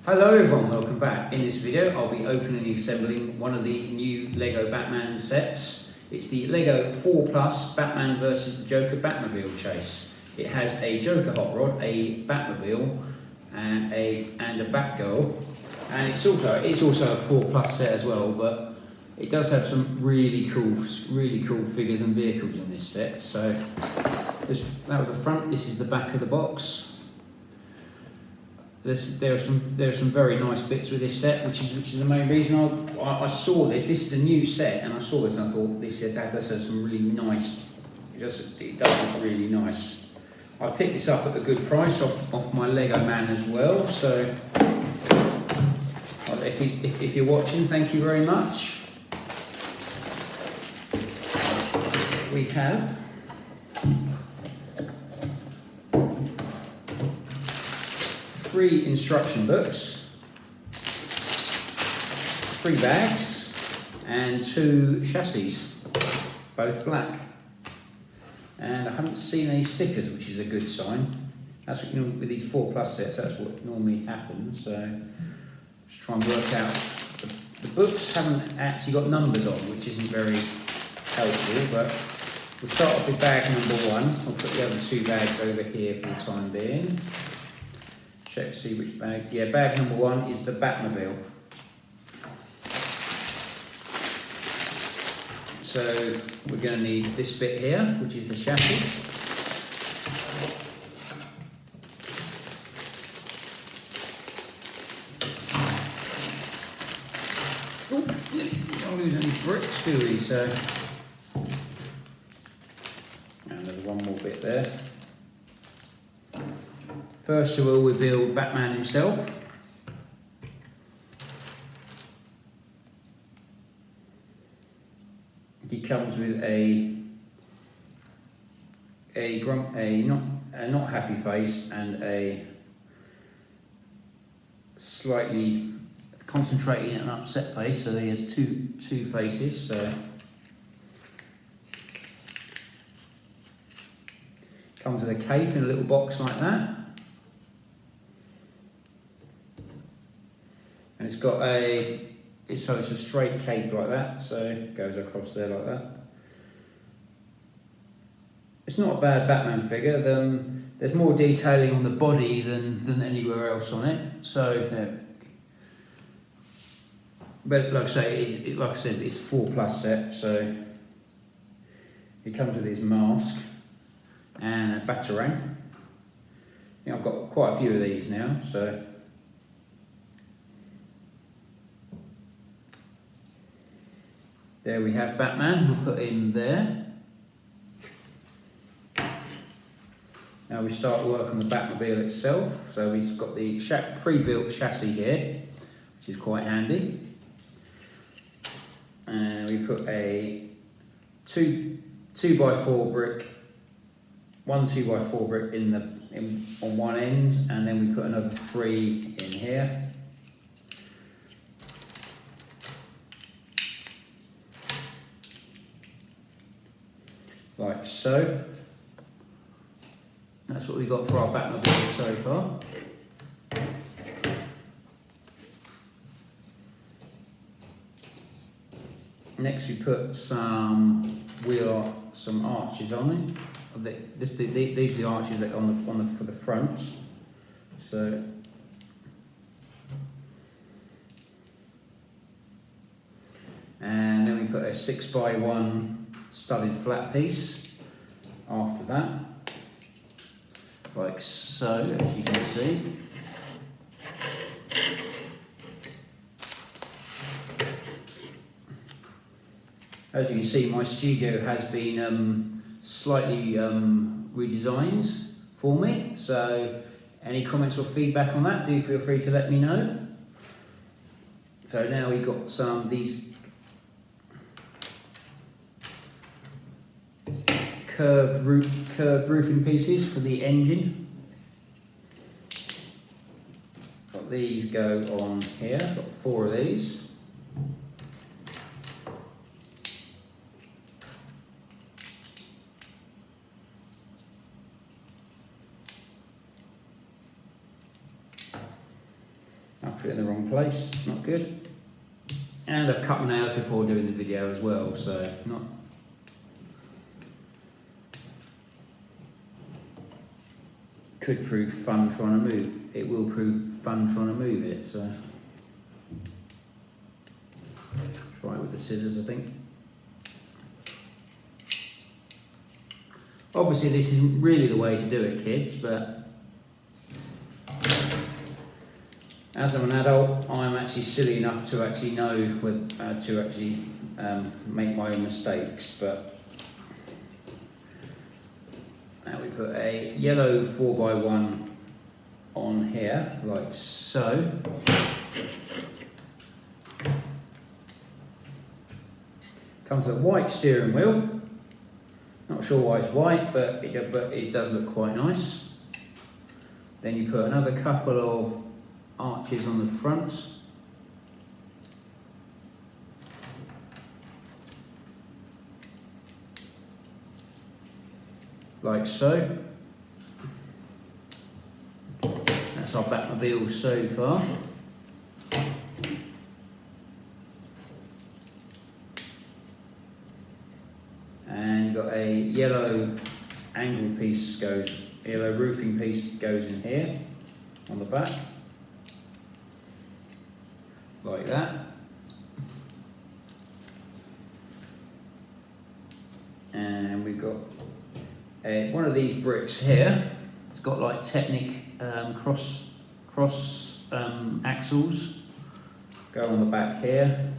Hello everyone, welcome back. In this video I'll be opening and assembling one of the new LEGO Batman sets. It's the LEGO 4 Plus Batman vs the Joker Batmobile chase. It has a Joker hot rod, a Batmobile and a Batgirl, and it's also a 4 Plus set as well, but it does have some really cool figures and vehicles in this set. So that was the front, this is the back of the box. There are some very nice bits with this set, which is the main reason I saw this. This is a new set, and I saw this and I thought that does have some really nice. It does look really nice. I picked this up at a good price off my Lego man as well. So if you're watching, thank you very much. We have three instruction books, 3 bags, and 2 chassis, both black. And I haven't seen any stickers, which is a good sign. That's what, with these 4 Plus sets, that's what normally happens. So let's try and work out. The books haven't actually got numbers on, which isn't very helpful, but we'll start off with bag number 1. I'll put the other 2 bags over here for the time being. Check to see which bag. Yeah, bag number 1 is the Batmobile. So we're going to need this bit here, which is the chassis. Oh, don't lose any bricks, do we? So, and there's one more bit there. First of all, we build Batman himself. He comes with a not happy face and a slightly concentrating and upset face. So he has two faces. So comes with a cape in a little box like that. And it's got it's a straight cape like that, so it goes across there like that. It's not a bad Batman figure. There's more detailing on the body than anywhere else on it. So, but like I said, it's a 4 Plus set. So it comes with his mask and a batarang. I've got quite a few of these now, so. There we have Batman, we'll put him there. Now we start work on the Batmobile itself. So we've got the pre-built chassis here, which is quite handy. And we put a 2x4 brick, one 2x4 brick on one end, and then we put another 3 in here. Like so. That's what we got for our Batmobile so far. Next we put some arches on it. These are the arches that for the front. So and then we put a 6x1 studded flat piece after that, like so, as you can see. As you can see, my studio has been slightly redesigned for me, so any comments or feedback on that, do feel free to let me know. So now we've got these curved roofing pieces for the engine. Got these go on here, got 4 of these. put it in the wrong place, not good. And I've cut my nails before doing the video as well, so not. Could prove fun trying to move. It will prove fun trying to move it, so. Try it with the scissors, I think. Obviously this isn't really the way to do it, kids, but as I'm an adult, I'm actually silly enough to actually know to actually make my own mistakes. But now we put a yellow 4x1 on here, like so. Comes with a white steering wheel. Not sure why it's white, but it does look quite nice. Then you put another couple of arches on the front. Like so. That's our Batmobile so far. And you've got a yellow angled piece yellow roofing piece goes in here on the back. Like that. And we've got one of these bricks here. It's got like Technic cross axles go on the back here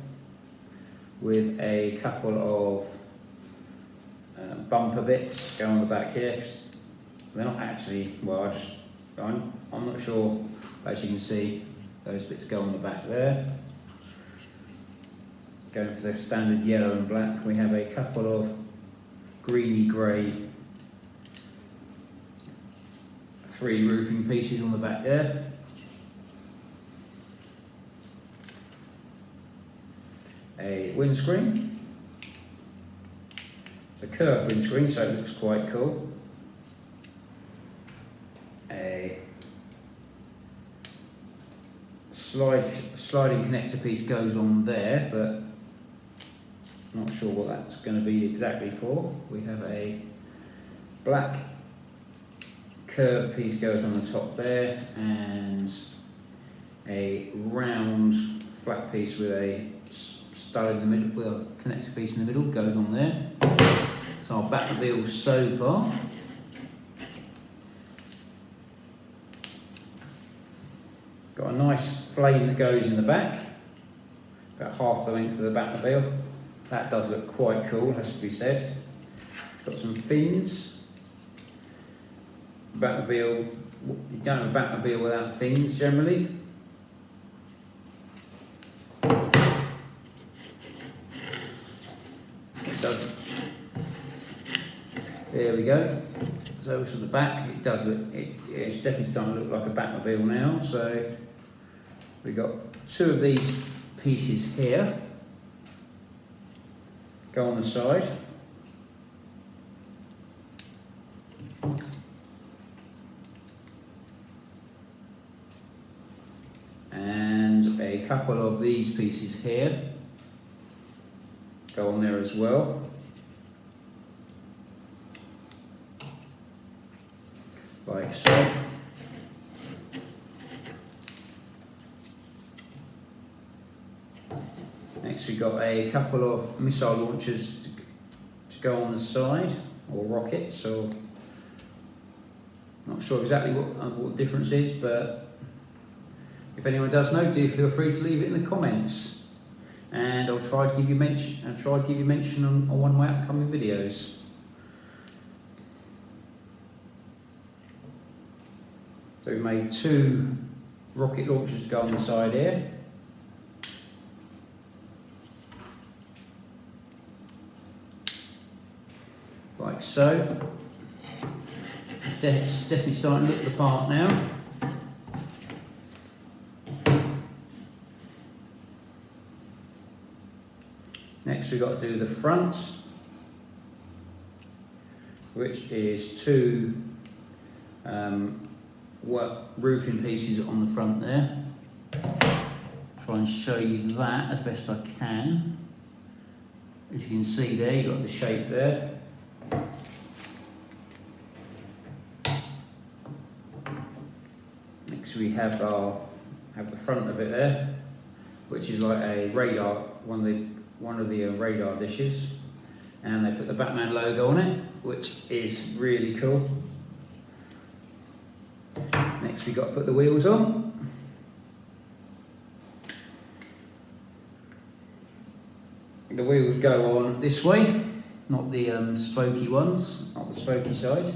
with a couple of bumper bits go on the back here. They're not actually, well, I'm not sure, as you can see, those bits go on the back there. Going for the standard yellow and black, we have a couple of greeny grey 3 roofing pieces on the back there. A windscreen. It's a curved windscreen, so it looks quite cool. A sliding connector piece goes on there, but not sure what that's going to be exactly for. We have a black curved piece goes on the top there, and a round flat piece with a stud in the middle, with a connector piece in the middle goes on there. So our Batmobile so far. Got a nice flame that goes in the back, about half the length of the Batmobile. That does look quite cool, has to be said. It's got some fins. Batmobile, you don't have a Batmobile without fins generally. It doesn't. There we go. So from the back, it does look. It's definitely starting to look like a Batmobile now. So we've got 2 of these pieces here. Go on the side. And a couple of these pieces here go on there as well. Like so. Next we've got a couple of missile launchers to go on the side, or rockets, or not sure exactly what the difference is, but if anyone does know, do feel free to leave it in the comments, and I'll try to give you mention. On one of my upcoming videos. So we made 2 rocket launchers to go on the side here. Like so. It's definitely starting to look the part now. Next we've got to do the front, which is 2 roofing pieces on the front there. try and show you that as best I can. As you can see there, you've got the shape there. Next we have the front of it there, which is like a radar, one of the radar dishes, and they put the Batman logo on it, which is really cool. Next we got to put the wheels on. The wheels go on this way, not the spokey ones, not the spokey side.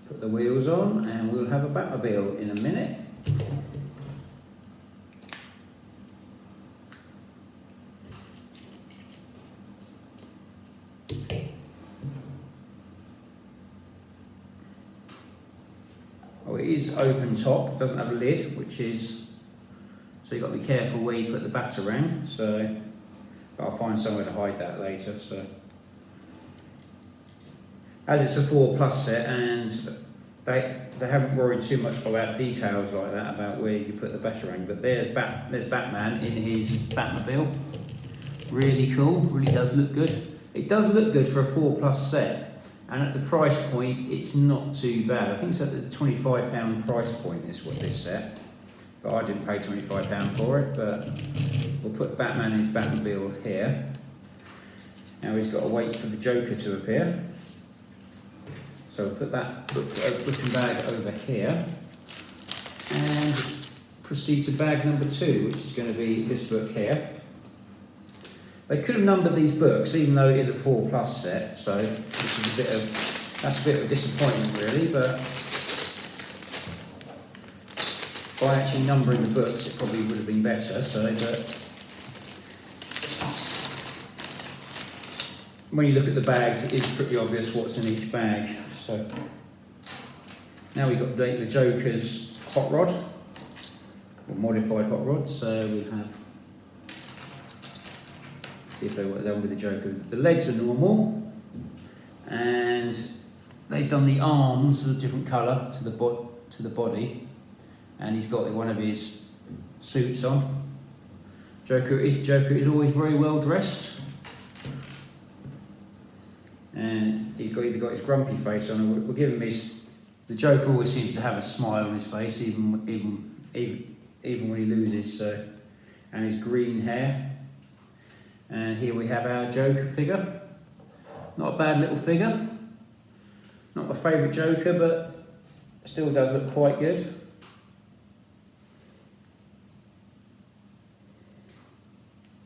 Put the wheels on and we'll have a Batmobile in a minute. Oh, it is open top, doesn't have a lid, which is, so you've got to be careful where you put the Batarang, so, but I'll find somewhere to hide that later, so. As it's a 4+ set, and they haven't worried too much about details like that, about where you put the Batarang, but there's Batman in his Batmobile. Really cool, really does look good. It does look good for a 4+ set. And at the price point, it's not too bad. I think it's at the £25 price point, this set. But I didn't pay £25 for it, but we'll put Batman in his Batmobile here. Now he's got to wait for the Joker to appear. So we'll put that book and bag over here. And proceed to bag number 2, which is going to be this book here. They could have numbered these books, even though it is a 4+ set, so which is that's a bit of a disappointment really, but by actually numbering the books it probably would have been better, so but when you look at the bags it is pretty obvious what's in each bag. So now we've got the Joker's hot rod, or modified hot rod, so we have, see if they were done with the Joker. The legs are normal, and they've done the arms as a different colour to the body, and he's got one of his suits on. Joker is always very well dressed, and he's either got his grumpy face on, or we'll give him his. The Joker always seems to have a smile on his face, even when he loses. So, and his green hair. And here we have our Joker figure. Not a bad little figure. Not my favourite Joker, but still does look quite good.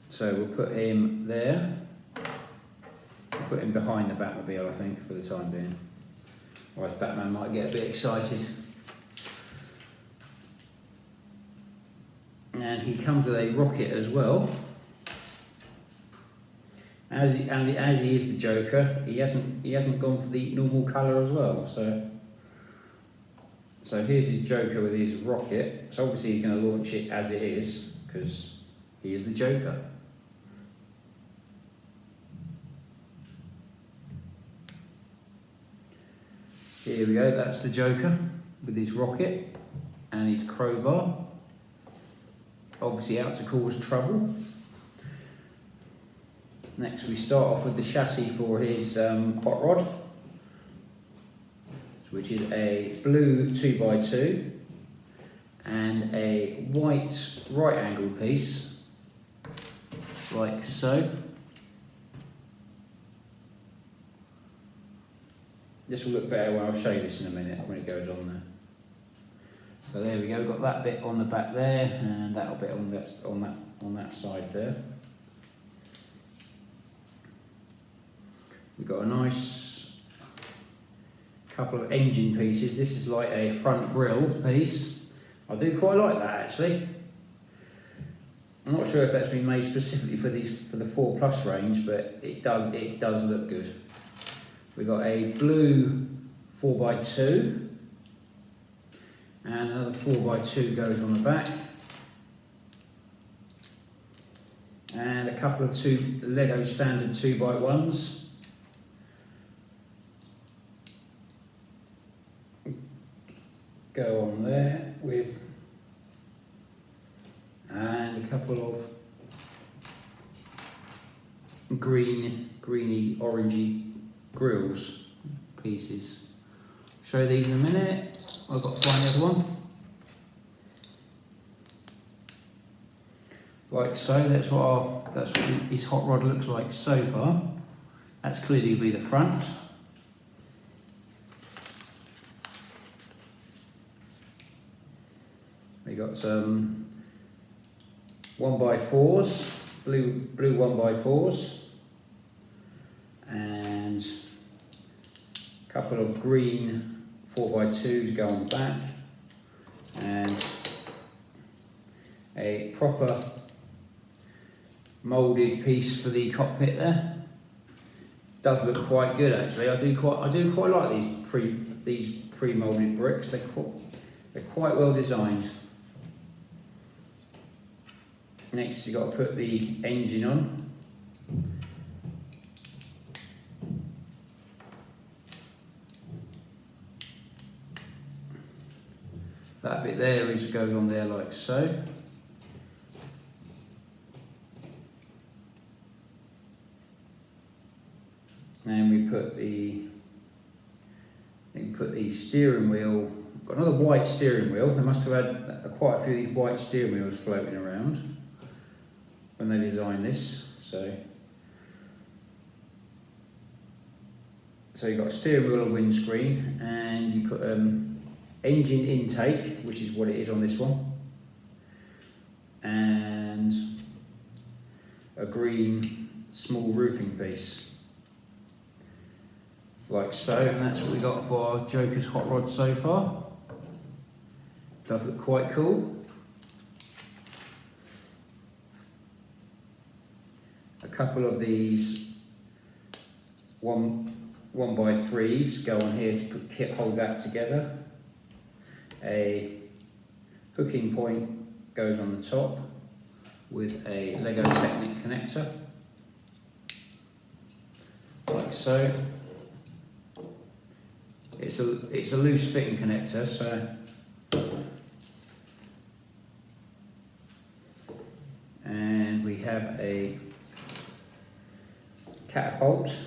So we'll put him there. We'll put him behind the Batmobile, I think, for the time being. Otherwise Batman might get a bit excited. And he comes with a rocket as well. As he is the Joker, he hasn't gone for the normal colour as well. So here's his Joker with his rocket. So obviously he's going to launch it as it is, because he is the Joker. Here we go, that's the Joker with his rocket and his crowbar. Obviously out to cause trouble. Next we start off with the chassis for his hot rod, which is a blue 2x2 and a white right angle piece, like so. This will look better when I'll show you this in a minute when it goes on there. So there we go, we've got that bit on the back there and that bit on that side there. We've got a nice couple of engine pieces. This is like a front grille piece. I do quite like that actually. I'm not sure if that's been made specifically for the 4+ range, but it does look good. We've got a blue 4x2 and another 4x2 goes on the back, and a couple of Lego standard 2x1s. Go on there with, and a couple of greeny, orangey grills pieces. Show these in a minute. I've got to find the other one. Like so. That's what his hot rod looks like so far. That's clearly be the front. We got some 1x4s, blue 1x4s, and a couple of green 4x2s go on the back, and a proper moulded piece for the cockpit there. Does look quite good actually. I do quite like these pre-moulded bricks. They're quite well designed. Next, you've got to put the engine on. That bit there goes on there like so. And we put the steering wheel. Got another white steering wheel. They must have had quite a few of these white steering wheels floating around when they designed this. So you've got a steering wheel and windscreen, and you put engine intake, which is what it is on this one, and a green small roofing piece, like so. And that's what we got for our Joker's hot rod so far. Does look quite cool. A couple of these 1x3s go on here to hold that together. A hooking point goes on the top with a Lego Technic connector, like so. It's a loose fitting connector, so and we have a catapult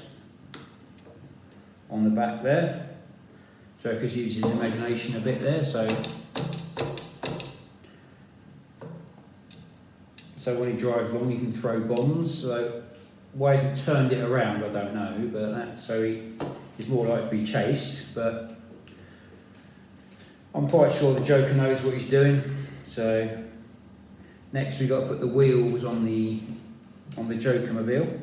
on the back there. Joker's used his imagination a bit there, so when he drives along he can throw bombs. So why he's turned it around I don't know, but that's so he's more likely to be chased, but I'm quite sure the Joker knows what he's doing. So next we've got to put the wheels on the Jokermobile.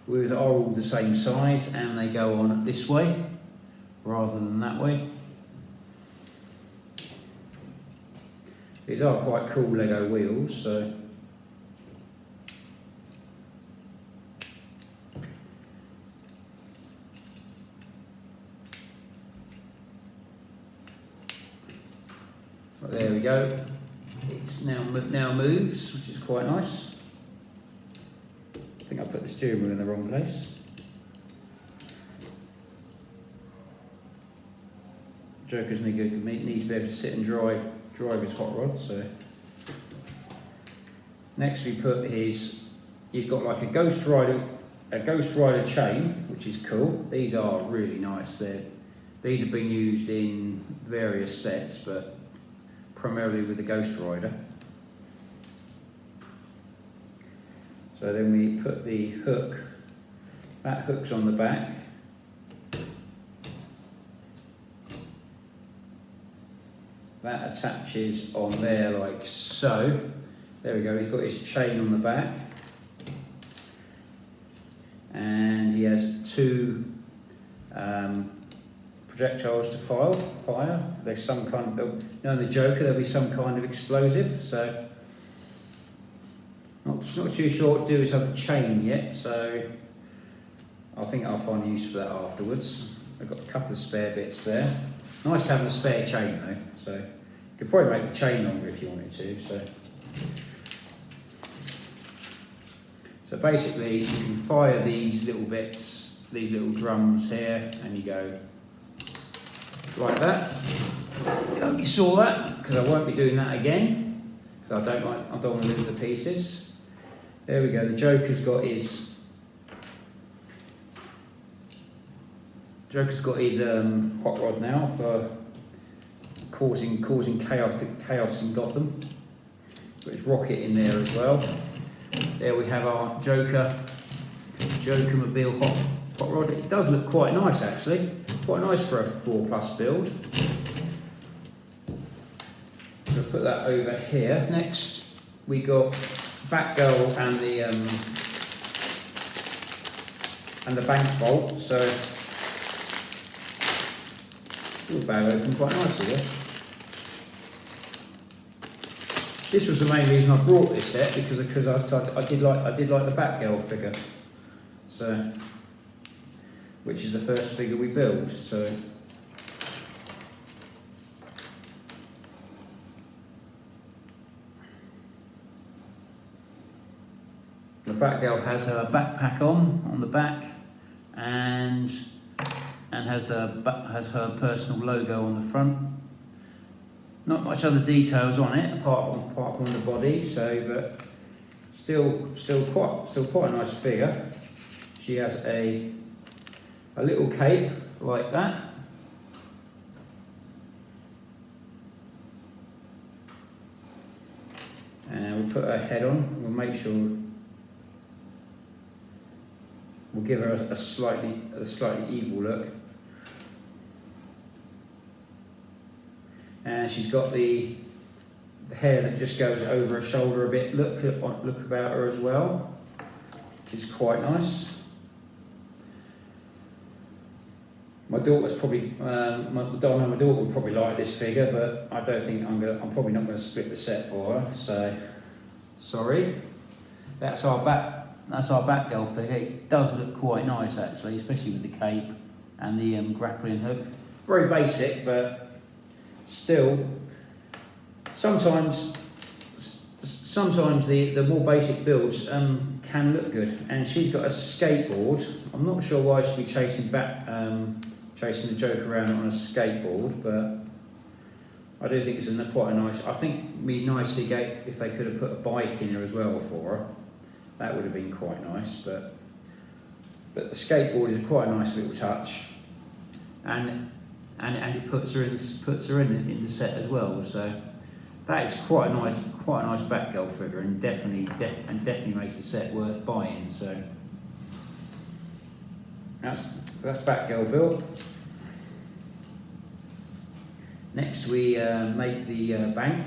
Wheels are all the same size, and they go on this way rather than that way. These are quite cool Lego wheels, so but there we go. It's now moves, which is quite nice. I think I put the steering wheel in the wrong place. Joker's needs to be able to sit and drive his hot rod. So next we put he's got like a Ghost Rider chain, which is cool. These are really nice. These have been used in various sets, but primarily with the Ghost Rider. So then we put the hook, that hook's on the back. That attaches on there like so. There we go, he's got his chain on the back. And he has two projectiles to fire. There's some kind of, in the Joker there'll be some kind of explosive, so not too sure what to do with the chain yet, so I think I'll find use for that afterwards. I've got a couple of spare bits there. Nice to have a spare chain though, so you could probably make the chain longer if you wanted to. So basically you can fire these little bits, these little drums here, and you go like that. I hope you saw that, because I won't be doing that again, because I don't want to lose the pieces. There we go. The Joker's got his hot rod now for causing chaos in Gotham. Got his rocket in there as well. There we have our Jokermobile hot rod. It does look quite nice actually. Quite nice for a 4+ build. So put that over here. Next we got Batgirl and the bank vault. So the bag opened quite nicely there. This was the main reason I brought this set, because I did like the Batgirl figure. So, which is the first figure we build. So the Batgirl has her backpack on the back, and has her personal logo on the front. Not much other details on it apart from the body. So, but still quite a nice figure. She has a little cape like that. And we'll put her head on. We'll make sure we'll give her a slightly evil look. And she's got the hair that just goes over her shoulder a bit. Look about her as well, which is quite nice. My daughter's probably my daughter would probably like this figure, but I don't think I'm probably not going to split the set for her. So sorry. That's our Batgirl figure. It does look quite nice actually, especially with the cape and the grappling hook. Very basic, but still, sometimes the more basic builds can look good. And she's got a skateboard. I'm not sure why she'd be chasing the Joker around on a skateboard, but I do think it's quite a nice. I think it'd be nice if they could have put a bike in here as well for her. That would have been quite nice. But the skateboard is quite a nice little touch, and it puts her in the set as well. So that is quite a nice Batgirl figure, and definitely makes the set worth buying. So that's Batgirl built. Next we make the bank.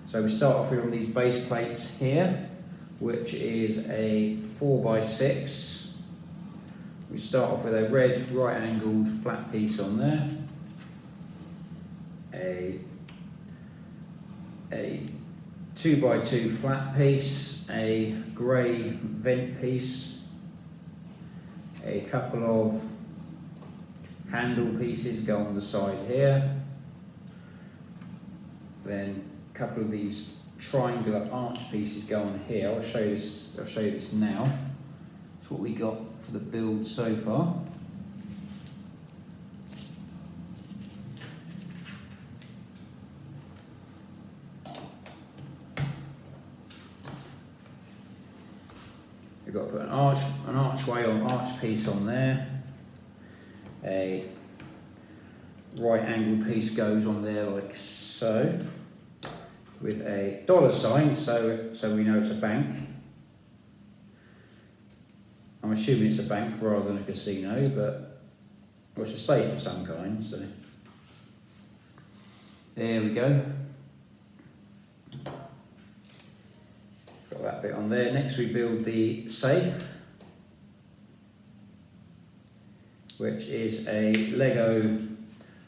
So we start off with these base plates here, which is a 4x6. We start off with a red right-angled flat piece on there, a 2x2 flat piece, a grey vent piece, a couple of handle pieces go on the side here, then a couple of these triangular arch pieces go on here. I'll show you this now. That's what we got for the build so far. We've got to put an arch piece on there. A right angled piece goes on there like so, with a $sign, so we know it's a bank. I'm assuming it's a bank rather than a casino, but or it's a safe of some kind. So there we go. Got that bit on there. Next we build the safe, which is a Lego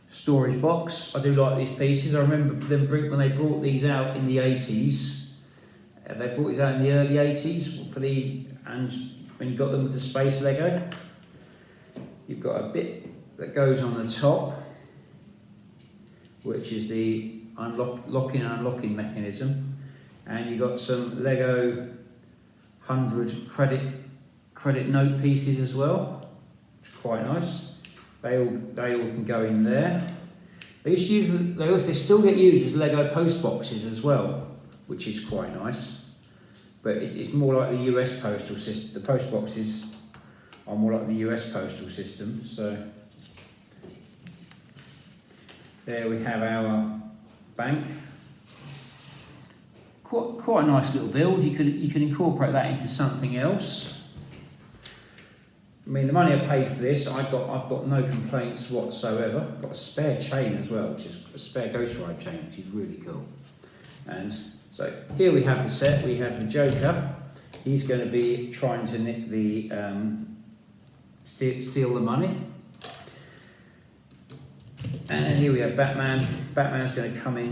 storage box. I do like these pieces. I remember them when they brought these out in the 80s. They brought these out in the early 80s and when you got them with the space Lego. You've got a bit that goes on the top, which is the locking and unlocking mechanism, and you've got some Lego 100 credit note pieces as well, which is quite nice. They all can go in there. They still get used as Lego post boxes as well, which is quite nice. But it's more like the US postal system. The post boxes are more like the US postal system. So there we have our bank. Quite a nice little build. You can incorporate that into something else. I mean, the money I paid for this, I've got no complaints whatsoever. I've got a spare chain as well, which is a spare Ghost Ride chain, which is really cool. And so here we have the set. We have the Joker. He's going to be trying to nick the steal the money. And here we have Batman. Batman's going to come in.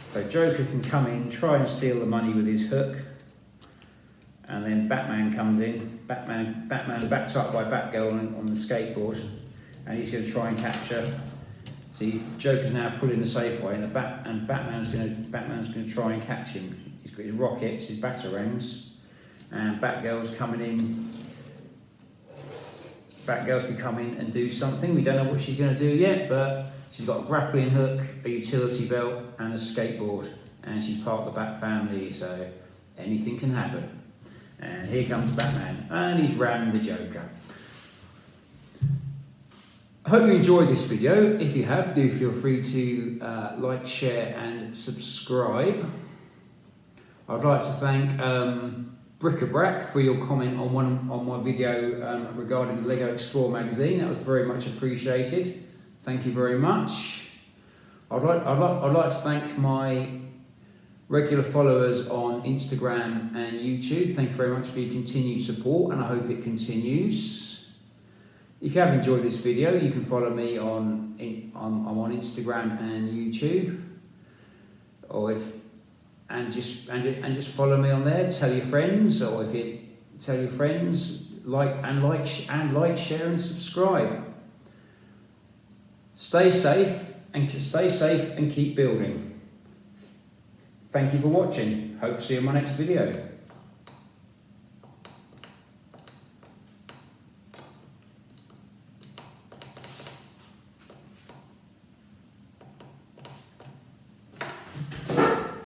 So Joker can come in, try and steal the money with his hook. And then Batman comes in. Batman backed up by Batgirl on the skateboard, and he's going to try and capture. See, Joker's now pulling the safe away, and Batman's going to try and catch him. He's got his rockets, his batarangs, and Batgirl's coming in. Batgirl's can come in and do something. We don't know what she's going to do yet, but she's got a grappling hook, a utility belt, and a skateboard, and she's part of the Bat family, so anything can happen. And here comes Batman, and he's rammed the Joker. I hope you enjoyed this video. If you have, do feel free to like, share and subscribe. I'd like to thank Bric-a-Brac for your comment on my video regarding the Lego Explorer magazine. That was very much appreciated. Thank you very much. I'd like to thank my regular followers on Instagram and YouTube. Thank you very much for your continued support, and I hope it continues. If you have enjoyed this video, you can follow me I'm on Instagram and YouTube, and just follow me on there. Tell your friends, or if you tell your friends, like, share, and subscribe. Stay safe and keep building. Thank you for watching. Hope to see you in my next video.